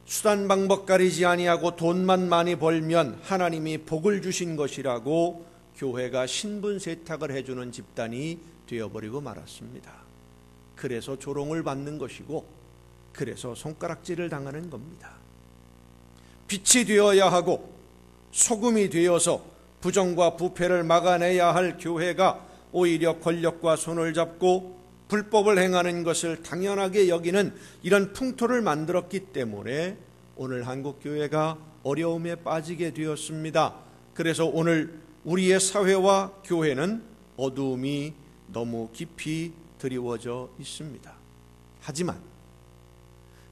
수단 방법 가리지 아니하고 돈만 많이 벌면 하나님이 복을 주신 것이라고 교회가 신분 세탁을 해주는 집단이 되어버리고 말았습니다. 그래서 조롱을 받는 것이고, 그래서 손가락질을 당하는 겁니다. 빛이 되어야 하고 소금이 되어서 부정과 부패를 막아내야 할 교회가 오히려 권력과 손을 잡고 불법을 행하는 것을 당연하게 여기는 이런 풍토를 만들었기 때문에 오늘 한국교회가 어려움에 빠지게 되었습니다. 그래서 오늘 우리의 사회와 교회는 어두움이 너무 깊이 드리워져 있습니다.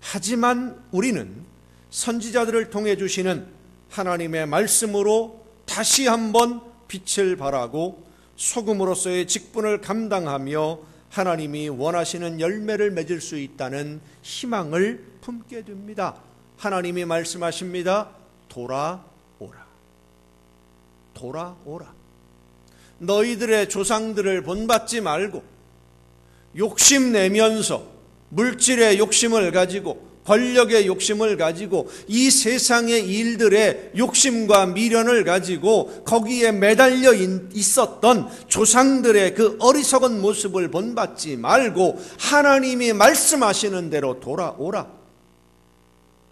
하지만 우리는 선지자들을 통해 주시는 하나님의 말씀으로 다시 한번 빛을 발하고 소금으로서의 직분을 감당하며 하나님이 원하시는 열매를 맺을 수 있다는 희망을 품게 됩니다. 하나님이 말씀하십니다. 돌아오라. 돌아오라. 너희들의 조상들을 본받지 말고 욕심내면서 물질의 욕심을 가지고 권력의 욕심을 가지고 이 세상의 일들의 욕심과 미련을 가지고 거기에 매달려 있었던 조상들의 그 어리석은 모습을 본받지 말고 하나님이 말씀하시는 대로 돌아오라.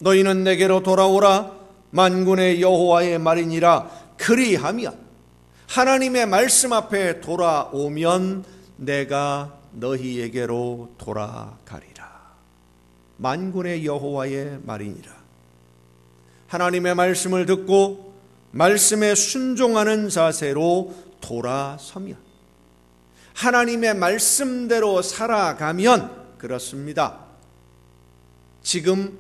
너희는 내게로 돌아오라. 만군의 여호와의 말이니라. 그리하면, 하나님의 말씀 앞에 돌아오면 내가 너희에게로 돌아가리라. 만군의 여호와의 말이니라. 하나님의 말씀을 듣고 말씀에 순종하는 자세로 돌아서면, 하나님의 말씀대로 살아가면, 그렇습니다. 지금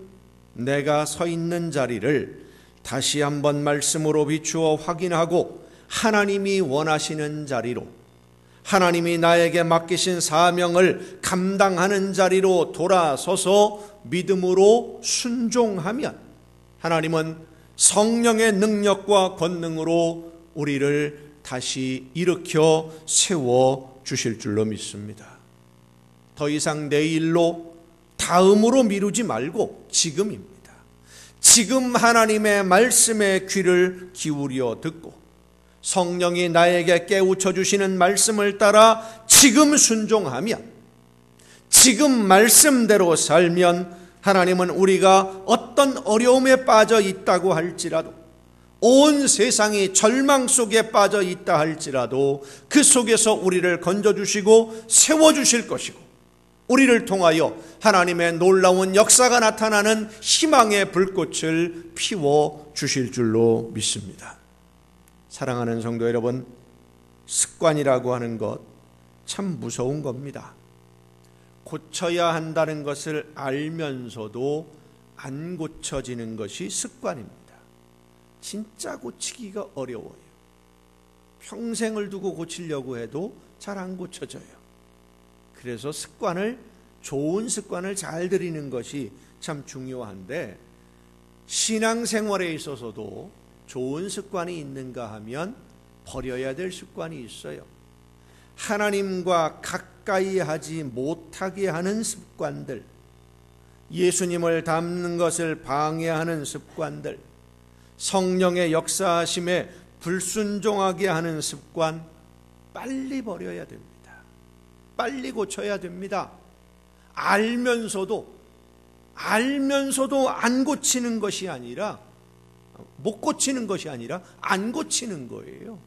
내가 서 있는 자리를 다시 한번 말씀으로 비추어 확인하고 하나님이 원하시는 자리로, 하나님이 나에게 맡기신 사명을 감당하는 자리로 돌아서서 믿음으로 순종하면 하나님은 성령의 능력과 권능으로 우리를 다시 일으켜 세워 주실 줄로 믿습니다. 더 이상 내일로, 다음으로 미루지 말고 지금입니다. 지금 하나님의 말씀에 귀를 기울여 듣고 성령이 나에게 깨우쳐 주시는 말씀을 따라 지금 순종하면, 지금 말씀대로 살면 하나님은 우리가 어떤 어려움에 빠져 있다고 할지라도, 온 세상이 절망 속에 빠져 있다 할지라도 그 속에서 우리를 건져주시고 세워주실 것이고, 우리를 통하여 하나님의 놀라운 역사가 나타나는 희망의 불꽃을 피워주실 줄로 믿습니다. 사랑하는 성도 여러분, 습관이라고 하는 것 참 무서운 겁니다. 고쳐야 한다는 것을 알면서도 안 고쳐지는 것이 습관입니다. 진짜 고치기가 어려워요. 평생을 두고 고치려고 해도 잘 안 고쳐져요. 그래서 좋은 습관을 잘 들이는 것이 참 중요한데, 신앙생활에 있어서도 좋은 습관이 있는가 하면 버려야 될 습관이 있어요. 하나님과 가까이 하지 못하게 하는 습관들, 예수님을 닮는 것을 방해하는 습관들, 성령의 역사하심에 불순종하게 하는 습관 빨리 버려야 됩니다. 빨리 고쳐야 됩니다. 알면서도 안 고치는 것이 아니라, 못 고치는 것이 아니라 안 고치는 거예요.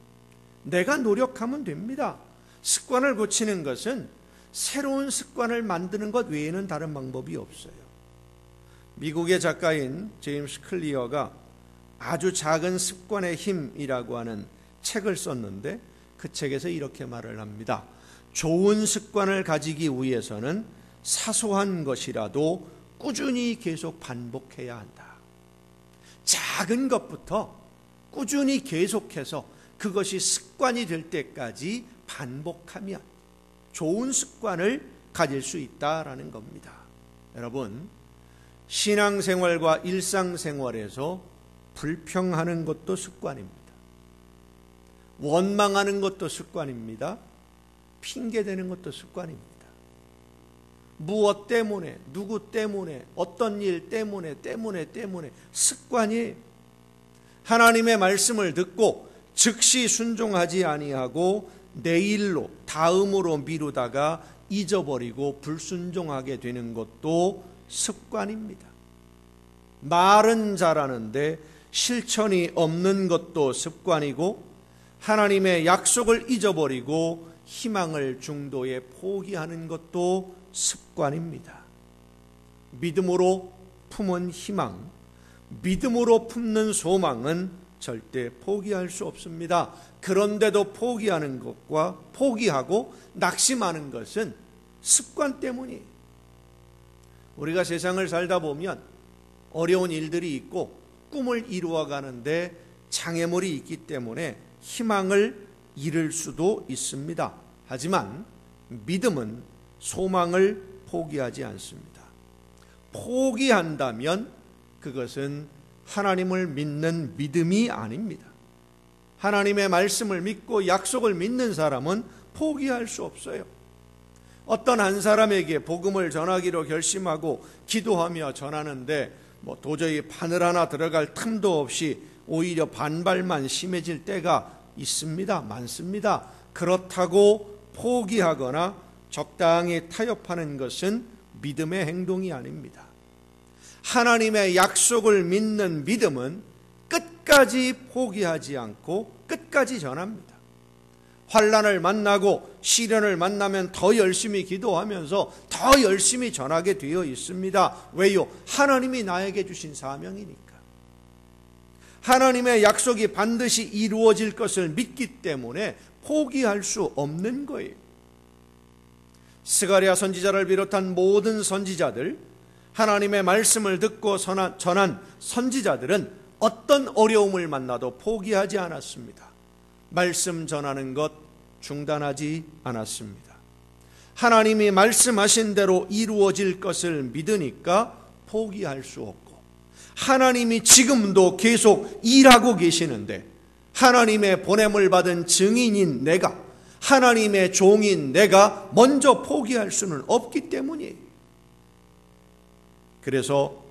내가 노력하면 됩니다. 습관을 고치는 것은 새로운 습관을 만드는 것 외에는 다른 방법이 없어요. 미국의 작가인 제임스 클리어가 아주 작은 습관의 힘이라고 하는 책을 썼는데, 그 책에서 이렇게 말을 합니다. 좋은 습관을 가지기 위해서는 사소한 것이라도 꾸준히 계속 반복해야 한다. 작은 것부터 꾸준히 계속해서 그것이 습관이 될 때까지 반복하면 좋은 습관을 가질 수 있다라는 겁니다. 여러분, 신앙생활과 일상생활에서 불평하는 것도 습관입니다. 원망하는 것도 습관입니다. 핑계대는 것도 습관입니다. 무엇 때문에, 누구 때문에, 어떤 일 때문에 습관이, 하나님의 말씀을 듣고 즉시 순종하지 아니하고 내일로, 다음으로 미루다가 잊어버리고 불순종하게 되는 것도 습관입니다. 말은 잘하는데 실천이 없는 것도 습관이고, 하나님의 약속을 잊어버리고 희망을 중도에 포기하는 것도 습관입니다. 믿음으로 품은 희망, 믿음으로 품는 소망은 절대 포기할 수 없습니다. 그런데도 포기하는 것과 포기하고 낙심하는 것은 습관 때문이에요. 우리가 세상을 살다 보면 어려운 일들이 있고 꿈을 이루어가는데 장애물이 있기 때문에 희망을 잃을 수도 있습니다. 하지만 믿음은 소망을 포기하지 않습니다. 포기한다면 그것은 하나님을 믿는 믿음이 아닙니다. 하나님의 말씀을 믿고 약속을 믿는 사람은 포기할 수 없어요. 어떤 한 사람에게 복음을 전하기로 결심하고 기도하며 전하는데 도저히 바늘 하나 들어갈 틈도 없이 오히려 반발만 심해질 때가 있습니다. 많습니다. 그렇다고 포기하거나 적당히 타협하는 것은 믿음의 행동이 아닙니다. 하나님의 약속을 믿는 믿음은 끝까지 포기하지 않고 끝까지 전합니다. 환난을 만나고 시련을 만나면 더 열심히 기도하면서 더 열심히 전하게 되어 있습니다. 왜요? 하나님이 나에게 주신 사명이니까. 하나님의 약속이 반드시 이루어질 것을 믿기 때문에 포기할 수 없는 거예요. 스가랴 선지자를 비롯한 모든 선지자들, 하나님의 말씀을 듣고 전한 선지자들은 어떤 어려움을 만나도 포기하지 않았습니다. 말씀 전하는 것 중단하지 않았습니다. 하나님이 말씀하신 대로 이루어질 것을 믿으니까 포기할 수 없고, 하나님이 지금도 계속 일하고 계시는데 하나님의 보냄을 받은 증인인 내가, 하나님의 종인 내가 먼저 포기할 수는 없기 때문이에요. 그래서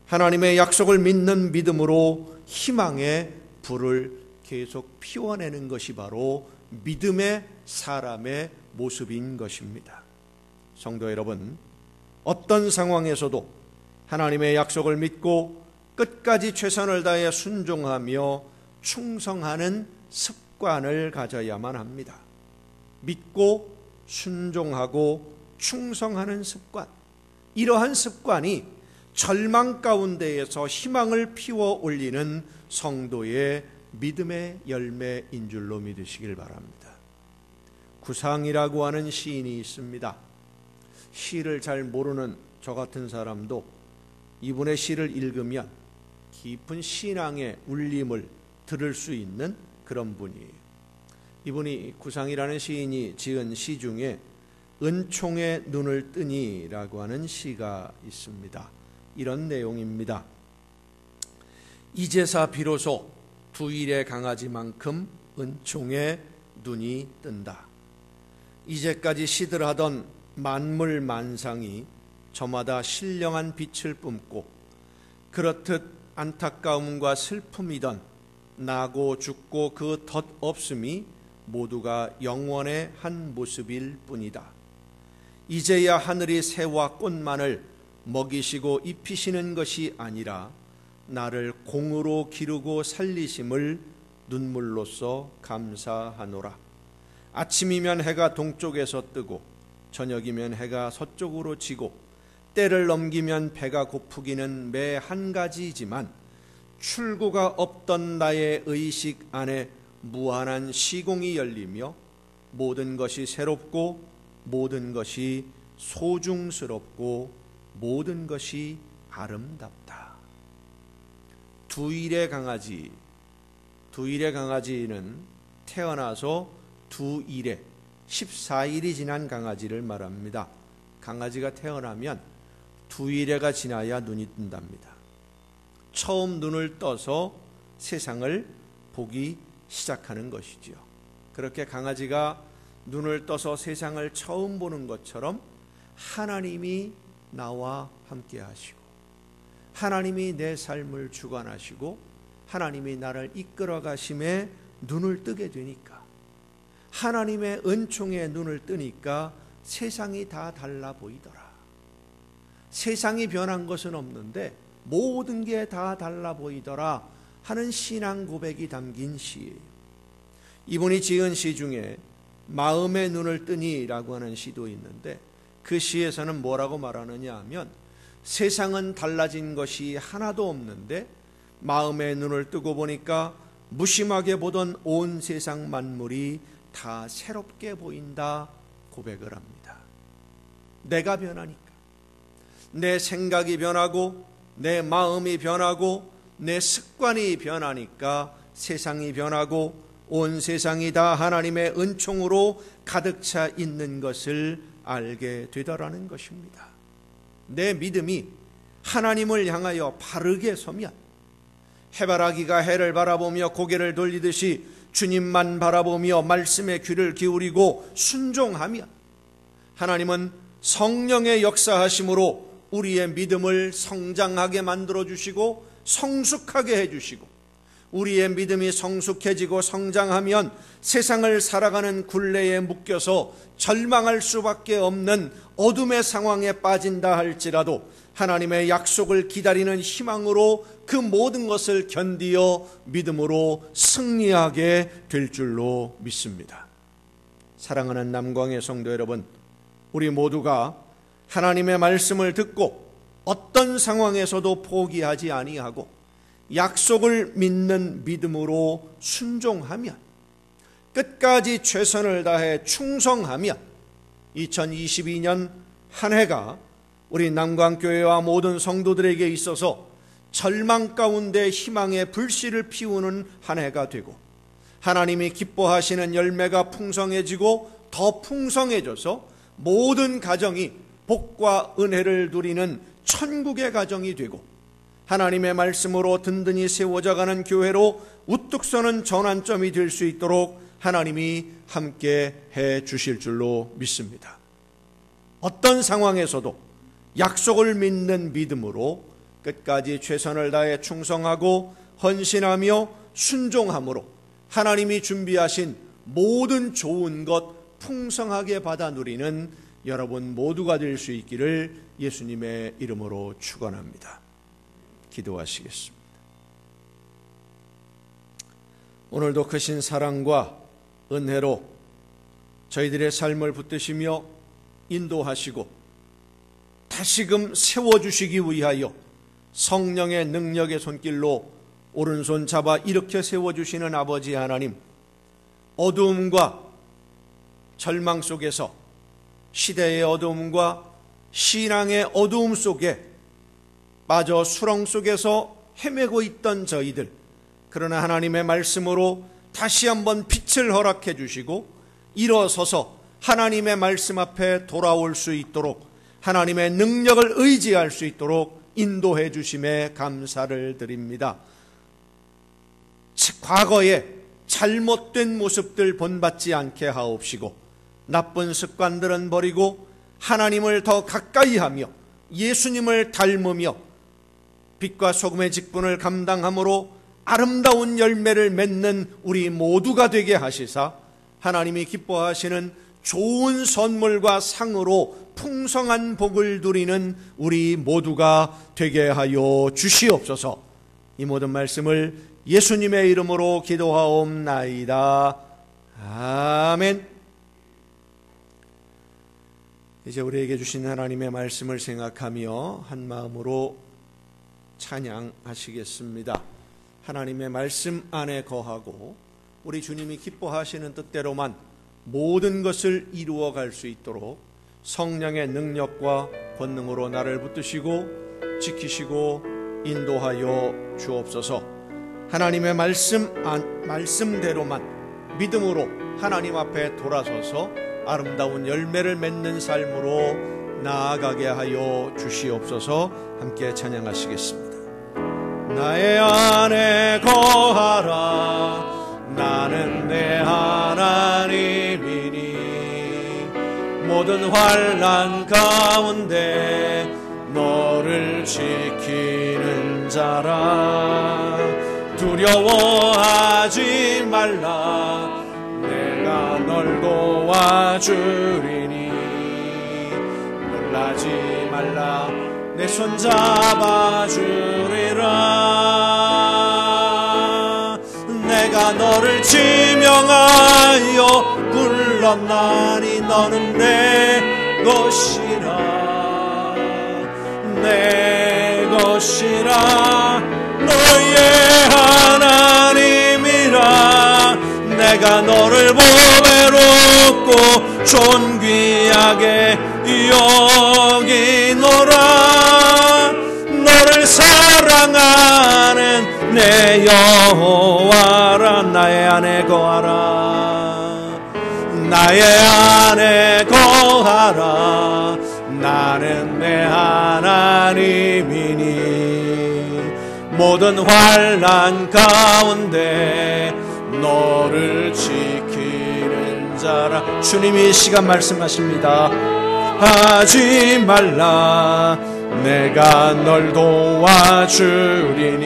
하나님의 약속을 믿는 믿음으로 희망의 불을 계속 피워내는 것이 바로 믿음의 사람의 모습인 것입니다. 성도 여러분, 어떤 상황에서도 하나님의 약속을 믿고 끝까지 최선을 다해 순종하며 충성하는 습관을 가져야만 합니다. 믿고 순종하고 충성하는 습관, 이러한 습관이 절망 가운데에서 희망을 피워 올리는 성도의 믿음의 열매인 줄로 믿으시길 바랍니다. 구상이라고 하는 시인이 있습니다. 시를 잘 모르는 저 같은 사람도 이분의 시를 읽으면 깊은 신앙의 울림을 들을 수 있는 그런 분이에요. 이분이 구상이라는 시인이 지은 시 중에 은총의 눈을 뜨니라고 하는 시가 있습니다. 이런 내용입니다. 이제사 비로소 두 일의 강아지만큼 은총의 눈이 뜬다. 이제까지 시들하던 만물 만상이 저마다 신령한 빛을 뿜고, 그렇듯 안타까움과 슬픔이던 나고 죽고 그 덧 없음이 모두가 영원의 한 모습일 뿐이다. 이제야 하늘이 새와 꽃만을 먹이시고 입히시는 것이 아니라 나를 공으로 기르고 살리심을 눈물로써 감사하노라. 아침이면 해가 동쪽에서 뜨고 저녁이면 해가 서쪽으로 지고 때를 넘기면 배가 고프기는 매 한 가지이지만 출구가 없던 나의 의식 안에 무한한 시공이 열리며 모든 것이 새롭고 모든 것이 소중스럽고 모든 것이 아름답다. 두일의 강아지는 태어나서 두일에 14일이 지난 강아지를 말합니다. 강아지가 태어나면 두일해가 지나야 눈이 뜬답니다. 처음 눈을 떠서 세상을 보기 시작하는 것이지요. 그렇게 강아지가 눈을 떠서 세상을 처음 보는 것처럼 하나님이 나와 함께 하시고 하나님이 내 삶을 주관하시고 하나님이 나를 이끌어 가심에 눈을 뜨게 되니까, 하나님의 은총에 눈을 뜨니까 세상이 다 달라 보이더라. 세상이 변한 것은 없는데 모든 게 다 달라 보이더라 하는 신앙 고백이 담긴 시예요. 이분이 지은 시 중에 마음의 눈을 뜨니라고 하는 시도 있는데, 그 시에서는 뭐라고 말하느냐 하면, 세상은 달라진 것이 하나도 없는데 마음의 눈을 뜨고 보니까 무심하게 보던 온 세상 만물이 다 새롭게 보인다 고백을 합니다. 내가 변하니까, 내 생각이 변하고 내 마음이 변하고 내 습관이 변하니까 세상이 변하고 온 세상이 다 하나님의 은총으로 가득 차 있는 것을 알게 되더라는 것입니다. 내 믿음이 하나님을 향하여 바르게 서면, 해바라기가 해를 바라보며 고개를 돌리듯이 주님만 바라보며 말씀에 귀를 기울이고 순종하면 하나님은 성령의 역사하심으로 우리의 믿음을 성장하게 만들어주시고 성숙하게 해주시고, 우리의 믿음이 성숙해지고 성장하면 세상을 살아가는 굴레에 묶여서 절망할 수밖에 없는 어둠의 상황에 빠진다 할지라도 하나님의 약속을 기다리는 희망으로 그 모든 것을 견디어 믿음으로 승리하게 될 줄로 믿습니다. 사랑하는 남광의 성도 여러분, 우리 모두가 하나님의 말씀을 듣고 어떤 상황에서도 포기하지 아니하고 약속을 믿는 믿음으로 순종하면, 끝까지 최선을 다해 충성하면 2022년 한 해가 우리 남광교회와 모든 성도들에게 있어서 절망 가운데 희망의 불씨를 피우는 한 해가 되고, 하나님이 기뻐하시는 열매가 풍성해지고 더 풍성해져서 모든 가정이 복과 은혜를 누리는 천국의 가정이 되고, 하나님의 말씀으로 든든히 세워져가는 교회로 우뚝 서는 전환점이 될 수 있도록 하나님이 함께 해 주실 줄로 믿습니다. 어떤 상황에서도 약속을 믿는 믿음으로 끝까지 최선을 다해 충성하고 헌신하며 순종함으로 하나님이 준비하신 모든 좋은 것 풍성하게 받아 누리는 여러분 모두가 될 수 있기를 예수님의 이름으로 축원합니다. 기도하시겠습니다. 오늘도 크신 사랑과 은혜로 저희들의 삶을 붙드시며 인도하시고 다시금 세워주시기 위하여 성령의 능력의 손길로 오른손 잡아 일으켜 세워주시는 아버지 하나님, 어두움과 절망 속에서, 시대의 어두움과 신앙의 어두움 속에 빠져 수렁 속에서 헤매고 있던 저희들, 그러나 하나님의 말씀으로 다시 한번 빛을 허락해 주시고 일어서서 하나님의 말씀 앞에 돌아올 수 있도록, 하나님의 능력을 의지할 수 있도록 인도해 주심에 감사를 드립니다. 과거에 잘못된 모습들 본받지 않게 하옵시고, 나쁜 습관들은 버리고 하나님을 더 가까이 하며 예수님을 닮으며 빛과 소금의 직분을 감당함으로 아름다운 열매를 맺는 우리 모두가 되게 하시사 하나님이 기뻐하시는 좋은 선물과 상으로 풍성한 복을 누리는 우리 모두가 되게 하여 주시옵소서. 이 모든 말씀을 예수님의 이름으로 기도하옵나이다. 아멘. 이제 우리에게 주신 하나님의 말씀을 생각하며 한 마음으로 찬양하시겠습니다. 하나님의 말씀 안에 거하고 우리 주님이 기뻐하시는 뜻대로만 모든 것을 이루어 갈 수 있도록 성령의 능력과 권능으로 나를 붙드시고 지키시고 인도하여 주옵소서. 하나님의 말씀대로만 믿음으로 하나님 앞에 돌아서서 아름다운 열매를 맺는 삶으로 나아가게 하여 주시옵소서. 함께 찬양하시겠습니다. 나의 안에 거하라. 나는 내 하나님이니 모든 환난 가운데 너를 지키는 자라. 두려워하지 말라. 내가 널 도와주리니 놀라지 말라. 내 손 잡아주리라. 내가 너를 지명하여 불렀나니 너는 내 것이라. 내 것이라. 너의 하나님이라. 내가 너를 보배롭고 존귀하게 여기노라. 너를 사랑하는 내 여호와라. 나의 안에 거하라. 나의 안에 거하라. 나는 내 하나님이니 모든 환난 가운데 너를 지키는 자라. 주님이 이 시간 말씀하십니다. 하지 말라. 내가 널 도와주리니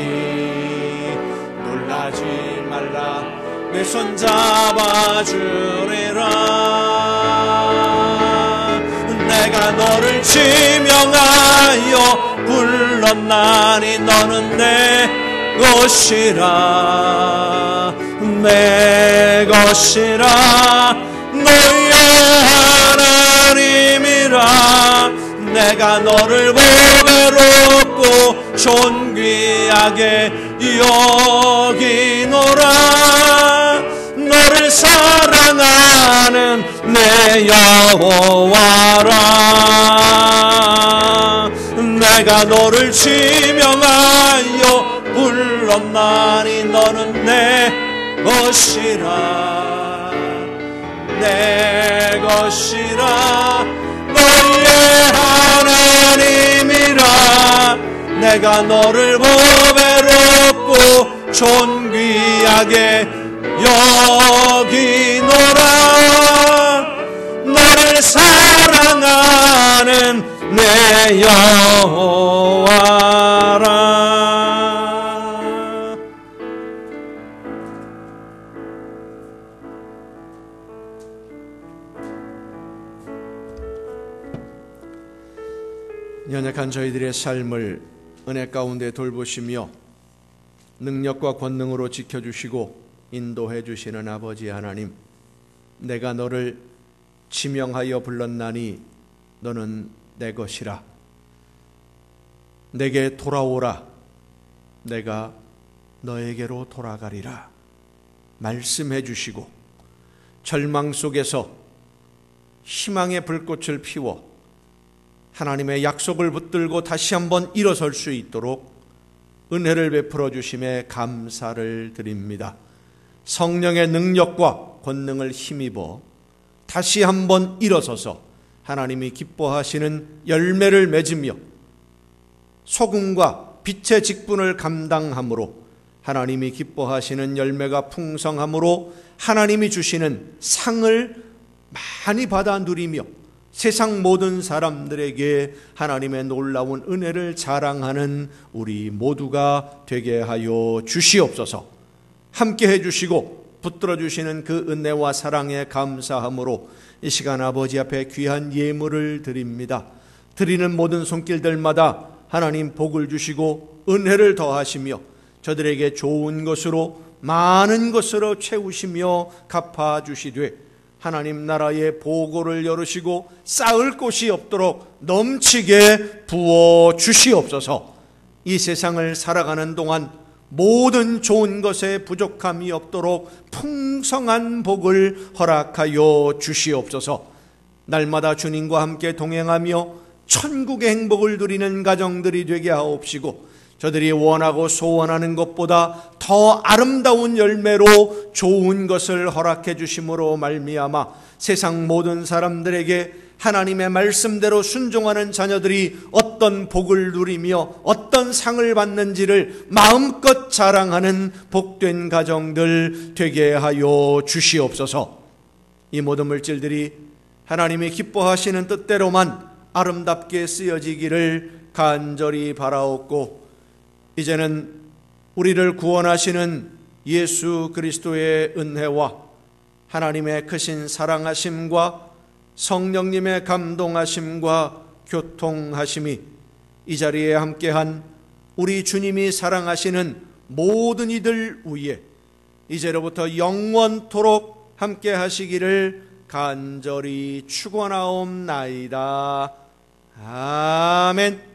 놀라지 말라. 내 손 잡아주리라. 내가 너를 지명하여 불렀나니 너는 내 것이라. 내 것이라. 너의 하나님이라. 내가 너를 보배롭고 존귀하게 여기노라. 너를 사랑하는 내 여호와라. 내가 너를 지명하여 불렀나니 너는 내 것이라. 내 것이라. 너의 하나님이라. 내가 너를 보배롭고 존귀하게 여기노라. 너를 사랑하는 내 여호와라. 연약한 저희들의 삶을 은혜 가운데 돌보시며 능력과 권능으로 지켜주시고 인도해 주시는 아버지 하나님, 내가 너를 지명하여 불렀나니 너는 내 것이라. 내게 돌아오라. 내가 너에게로 돌아가리라. 말씀해 주시고 절망 속에서 희망의 불꽃을 피워 하나님의 약속을 붙들고 다시 한번 일어설 수 있도록 은혜를 베풀어 주심에 감사를 드립니다. 성령의 능력과 권능을 힘입어 다시 한번 일어서서 하나님이 기뻐하시는 열매를 맺으며 소금과 빛의 직분을 감당함으로 하나님이 기뻐하시는 열매가 풍성함으로 하나님이 주시는 상을 많이 받아 누리며 세상 모든 사람들에게 하나님의 놀라운 은혜를 자랑하는 우리 모두가 되게 하여 주시옵소서. 함께 해주시고 붙들어 주시는 그 은혜와 사랑에 감사함으로 이 시간 아버지 앞에 귀한 예물을 드립니다. 드리는 모든 손길들마다 하나님 복을 주시고 은혜를 더하시며 저들에게 좋은 것으로 많은 것으로 채우시며 갚아주시되 하나님 나라의 보고를 열으시고 쌓을 곳이 없도록 넘치게 부어 주시옵소서. 이 세상을 살아가는 동안 모든 좋은 것에 부족함이 없도록 풍성한 복을 허락하여 주시옵소서. 날마다 주님과 함께 동행하며 천국의 행복을 누리는 가정들이 되게 하옵시고 저들이 원하고 소원하는 것보다 더 아름다운 열매로 좋은 것을 허락해 주심으로 말미암아 세상 모든 사람들에게 하나님의 말씀대로 순종하는 자녀들이 어떤 복을 누리며 어떤 상을 받는지를 마음껏 자랑하는 복된 가정들 되게 하여 주시옵소서. 이 모든 물질들이 하나님이 기뻐하시는 뜻대로만 아름답게 쓰여지기를 간절히 바라옵고 이제는 우리를 구원하시는 예수 그리스도의 은혜와 하나님의 크신 사랑하심과 성령님의 감동하심과 교통하심이 이 자리에 함께한 우리 주님이 사랑하시는 모든 이들 위에 이제로부터 영원토록 함께 하시기를 간절히 축원하옵나이다. 아멘.